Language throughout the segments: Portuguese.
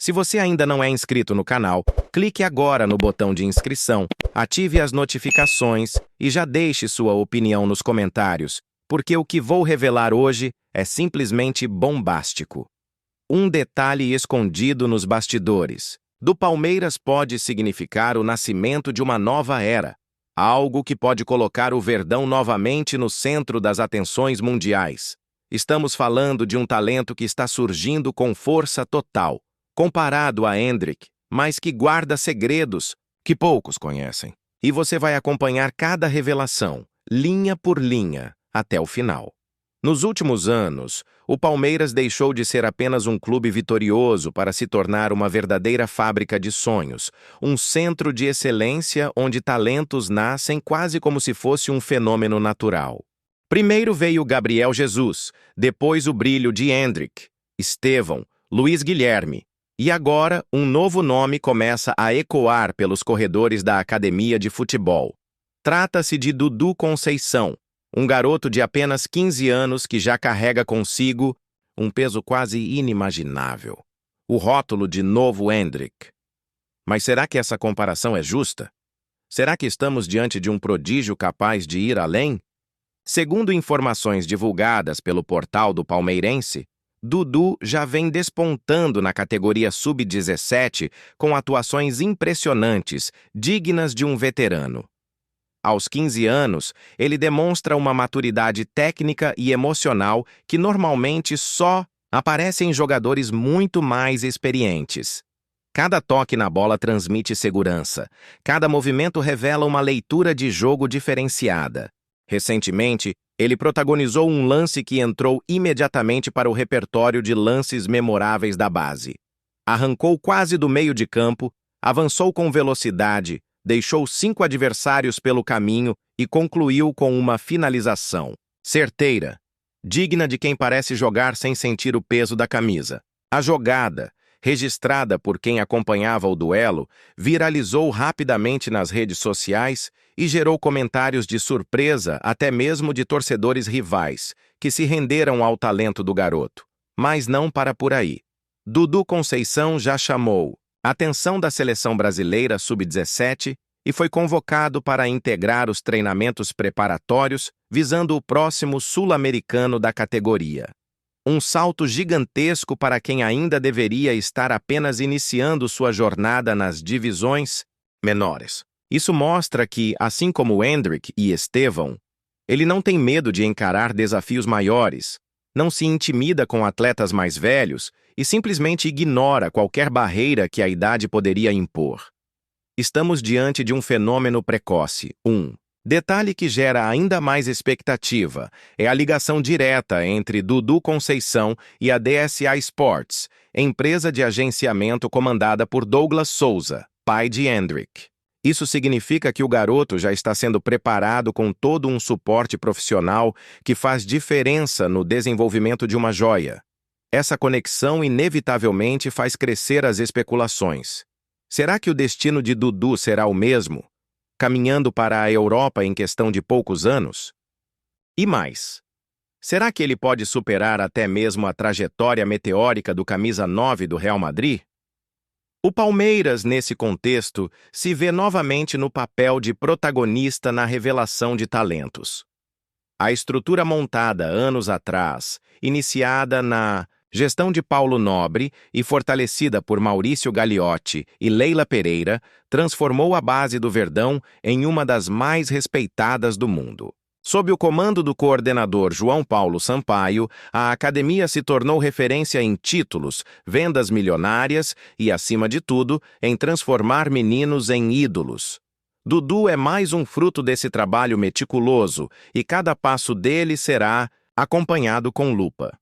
Se você ainda não é inscrito no canal, clique agora no botão de inscrição, ative as notificações e já deixe sua opinião nos comentários, porque o que vou revelar hoje é simplesmente bombástico. Um detalhe escondido nos bastidores do Palmeiras pode significar o nascimento de uma nova era, algo que pode colocar o Verdão novamente no centro das atenções mundiais. Estamos falando de um talento que está surgindo com força total, comparado a Endrick, mas que guarda segredos que poucos conhecem. E você vai acompanhar cada revelação, linha por linha, até o final. Nos últimos anos, o Palmeiras deixou de ser apenas um clube vitorioso para se tornar uma verdadeira fábrica de sonhos, um centro de excelência onde talentos nascem quase como se fosse um fenômeno natural. Primeiro veio Gabriel Jesus, depois o brilho de Endrick, Estevão, Luiz Guilherme, e agora um novo nome começa a ecoar pelos corredores da academia de futebol. Trata-se de Dudu Conceição, um garoto de apenas 15 anos que já carrega consigo um peso quase inimaginável, o rótulo de novo Endrick. Mas será que essa comparação é justa? Será que estamos diante de um prodígio capaz de ir além? Segundo informações divulgadas pelo portal do Palmeirense, Dudu já vem despontando na categoria sub-17 com atuações impressionantes, dignas de um veterano. Aos 15 anos, ele demonstra uma maturidade técnica e emocional que normalmente só aparece em jogadores muito mais experientes. Cada toque na bola transmite segurança. Cada movimento revela uma leitura de jogo diferenciada. Recentemente, ele protagonizou um lance que entrou imediatamente para o repertório de lances memoráveis da base. Arrancou quase do meio de campo, avançou com velocidade, deixou 5 adversários pelo caminho e concluiu com uma finalização certeira, digna de quem parece jogar sem sentir o peso da camisa. A jogada, registrada por quem acompanhava o duelo, viralizou rapidamente nas redes sociais e gerou comentários de surpresa até mesmo de torcedores rivais, que se renderam ao talento do garoto. Mas não para por aí. Dudu Conceição já chamou a atenção da seleção brasileira sub-17 e foi convocado para integrar os treinamentos preparatórios visando o próximo sul-americano da categoria. Um salto gigantesco para quem ainda deveria estar apenas iniciando sua jornada nas divisões menores. Isso mostra que, assim como Endrick e Estevão, ele não tem medo de encarar desafios maiores, não se intimida com atletas mais velhos e simplesmente ignora qualquer barreira que a idade poderia impor. Estamos diante de um fenômeno precoce. Detalhe que gera ainda mais expectativa é a ligação direta entre Dudu Conceição e a DSA Sports, empresa de agenciamento comandada por Douglas Souza, pai de Endrick. Isso significa que o garoto já está sendo preparado com todo um suporte profissional que faz diferença no desenvolvimento de uma joia. Essa conexão inevitavelmente faz crescer as especulações. Será que o destino de Dudu será o mesmo, caminhando para a Europa em questão de poucos anos? E mais, será que ele pode superar até mesmo a trajetória meteórica do camisa 9 do Real Madrid? O Palmeiras, nesse contexto, se vê novamente no papel de protagonista na revelação de talentos. A estrutura montada anos atrás, iniciada na gestão de Paulo Nobre e fortalecida por Maurício Gagliotti e Leila Pereira, transformou a base do Verdão em uma das mais respeitadas do mundo. Sob o comando do coordenador João Paulo Sampaio, a academia se tornou referência em títulos, vendas milionárias e, acima de tudo, em transformar meninos em ídolos. Dudu é mais um fruto desse trabalho meticuloso e cada passo dele será acompanhado com lupa.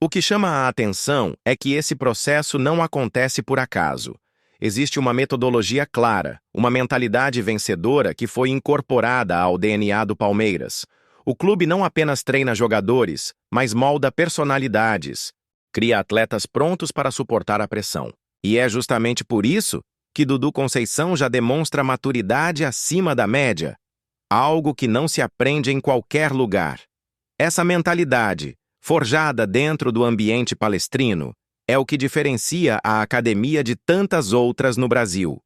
O que chama a atenção é que esse processo não acontece por acaso. Existe uma metodologia clara, uma mentalidade vencedora que foi incorporada ao DNA do Palmeiras. O clube não apenas treina jogadores, mas molda personalidades, cria atletas prontos para suportar a pressão. E é justamente por isso que Dudu Conceição já demonstra maturidade acima da média, algo que não se aprende em qualquer lugar. Essa mentalidade, forjada dentro do ambiente palestrino, É o que diferencia a academia de tantas outras no Brasil.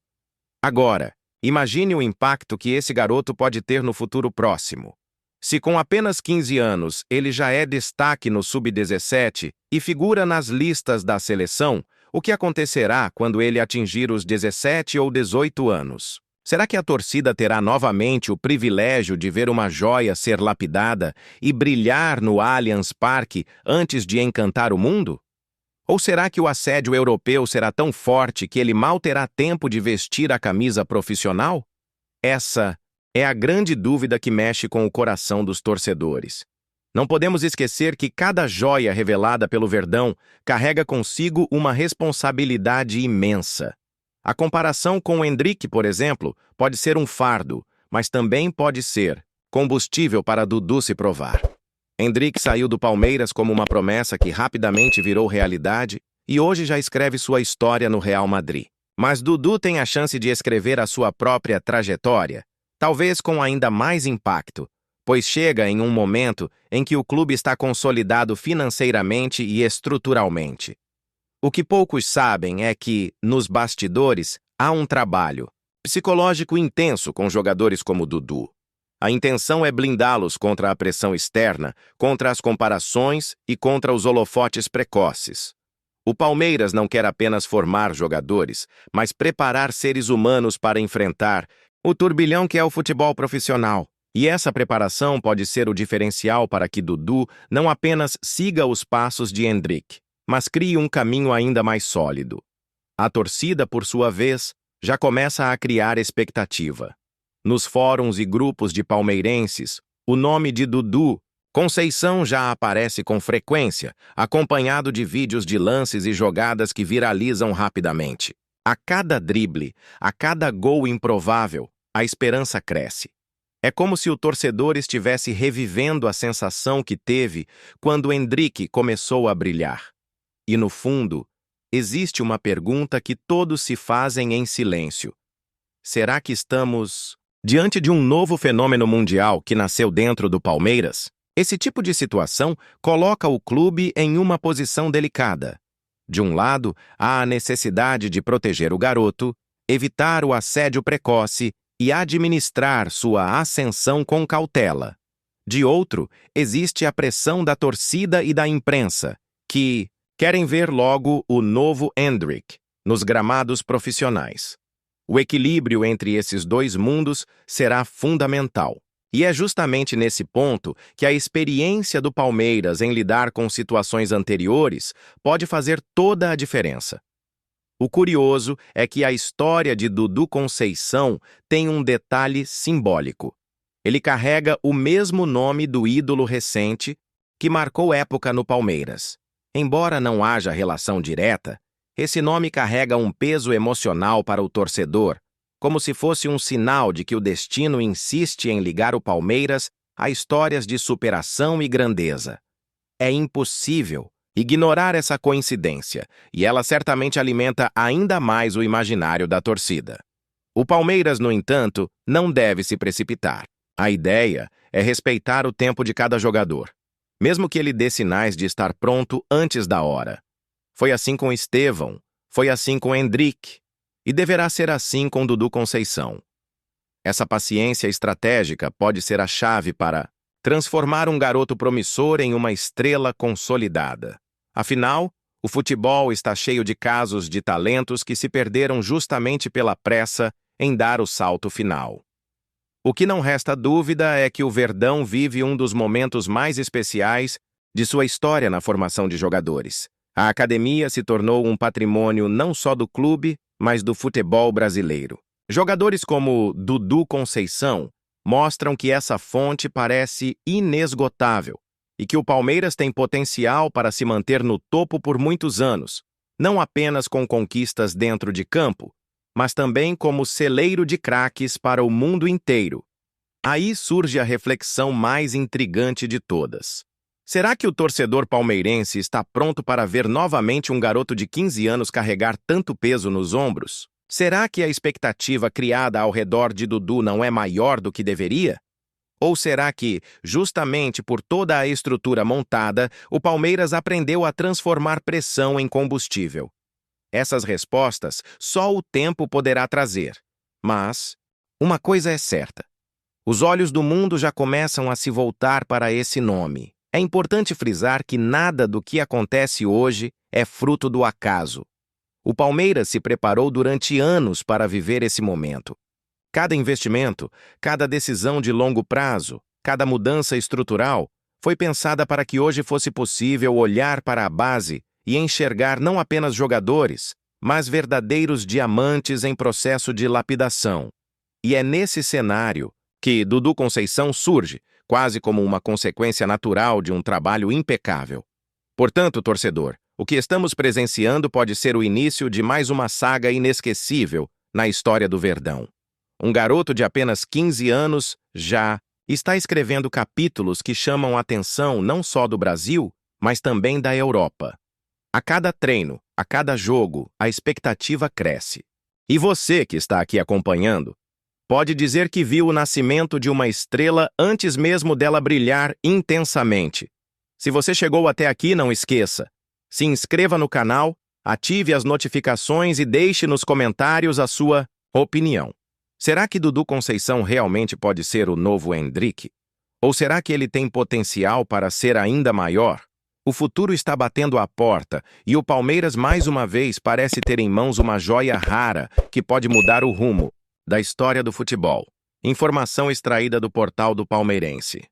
Agora, imagine o impacto que esse garoto pode ter no futuro próximo. Se com apenas 15 anos ele já é destaque no sub-17 e figura nas listas da seleção, o que acontecerá quando ele atingir os 17 ou 18 anos? Será que a torcida terá novamente o privilégio de ver uma joia ser lapidada e brilhar no Allianz Parque antes de encantar o mundo? Ou será que o assédio europeu será tão forte que ele mal terá tempo de vestir a camisa profissional? Essa é a grande dúvida que mexe com o coração dos torcedores. Não podemos esquecer que cada joia revelada pelo Verdão carrega consigo uma responsabilidade imensa. A comparação com o Endrick, por exemplo, pode ser um fardo, mas também pode ser combustível para Dudu se provar. Endrick saiu do Palmeiras como uma promessa que rapidamente virou realidade e hoje já escreve sua história no Real Madrid. Mas Dudu tem a chance de escrever a sua própria trajetória, talvez com ainda mais impacto, pois chega em um momento em que o clube está consolidado financeiramente e estruturalmente. O que poucos sabem é que, nos bastidores, há um trabalho psicológico intenso com jogadores como Dudu. A intenção é blindá-los contra a pressão externa, contra as comparações e contra os holofotes precoces. O Palmeiras não quer apenas formar jogadores, mas preparar seres humanos para enfrentar o turbilhão que é o futebol profissional. E essa preparação pode ser o diferencial para que Dudu não apenas siga os passos de Endrick, mas crie um caminho ainda mais sólido. A torcida, por sua vez, já começa a criar expectativa. Nos fóruns e grupos de palmeirenses, o nome de Dudu Conceição já aparece com frequência, acompanhado de vídeos de lances e jogadas que viralizam rapidamente. A cada drible, a cada gol improvável, a esperança cresce. É como se o torcedor estivesse revivendo a sensação que teve quando Endrick começou a brilhar. E no fundo, existe uma pergunta que todos se fazem em silêncio. Será que estamos diante de um novo fenômeno mundial que nasceu dentro do Palmeiras? Esse tipo de situação coloca o clube em uma posição delicada. De um lado, há a necessidade de proteger o garoto, evitar o assédio precoce e administrar sua ascensão com cautela. De outro, existe a pressão da torcida e da imprensa, que querem ver logo o novo Endrick nos gramados profissionais. O equilíbrio entre esses dois mundos será fundamental. E é justamente nesse ponto que a experiência do Palmeiras em lidar com situações anteriores pode fazer toda a diferença. O curioso é que a história de Dudu Conceição tem um detalhe simbólico. Ele carrega o mesmo nome do ídolo recente que marcou época no Palmeiras. Embora não haja relação direta, esse nome carrega um peso emocional para o torcedor, como se fosse um sinal de que o destino insiste em ligar o Palmeiras a histórias de superação e grandeza. É impossível ignorar essa coincidência, e ela certamente alimenta ainda mais o imaginário da torcida. O Palmeiras, no entanto, não deve se precipitar. A ideia é respeitar o tempo de cada jogador, mesmo que ele dê sinais de estar pronto antes da hora. Foi assim com Estevão, foi assim com Endrick, e deverá ser assim com Dudu Conceição. Essa paciência estratégica pode ser a chave para transformar um garoto promissor em uma estrela consolidada. Afinal, o futebol está cheio de casos de talentos que se perderam justamente pela pressa em dar o salto final. O que não resta dúvida é que o Verdão vive um dos momentos mais especiais de sua história na formação de jogadores. A academia se tornou um patrimônio não só do clube, mas do futebol brasileiro. Jogadores como Dudu Conceição mostram que essa fonte parece inesgotável e que o Palmeiras tem potencial para se manter no topo por muitos anos, não apenas com conquistas dentro de campo, mas também como celeiro de craques para o mundo inteiro. Aí surge a reflexão mais intrigante de todas. Será que o torcedor palmeirense está pronto para ver novamente um garoto de 15 anos carregar tanto peso nos ombros? Será que a expectativa criada ao redor de Dudu não é maior do que deveria? Ou será que, justamente por toda a estrutura montada, o Palmeiras aprendeu a transformar pressão em combustível? Essas respostas só o tempo poderá trazer. Mas uma coisa é certa: os olhos do mundo já começam a se voltar para esse nome. É importante frisar que nada do que acontece hoje é fruto do acaso. O Palmeiras se preparou durante anos para viver esse momento. Cada investimento, cada decisão de longo prazo, cada mudança estrutural foi pensada para que hoje fosse possível olhar para a base e enxergar não apenas jogadores, mas verdadeiros diamantes em processo de lapidação. E é nesse cenário que Dudu Conceição surge, quase como uma consequência natural de um trabalho impecável. Portanto, torcedor, o que estamos presenciando pode ser o início de mais uma saga inesquecível na história do Verdão. Um garoto de apenas 15 anos já está escrevendo capítulos que chamam a atenção não só do Brasil, mas também da Europa. A cada treino, a cada jogo, a expectativa cresce. E você que está aqui acompanhando, pode dizer que viu o nascimento de uma estrela antes mesmo dela brilhar intensamente. Se você chegou até aqui, não esqueça: se inscreva no canal, ative as notificações e deixe nos comentários a sua opinião. Será que Dudu Conceição realmente pode ser o novo Endrick? Ou será que ele tem potencial para ser ainda maior? O futuro está batendo à porta e o Palmeiras mais uma vez parece ter em mãos uma joia rara que pode mudar o rumo da história do futebol. Informação extraída do portal do Palmeirense.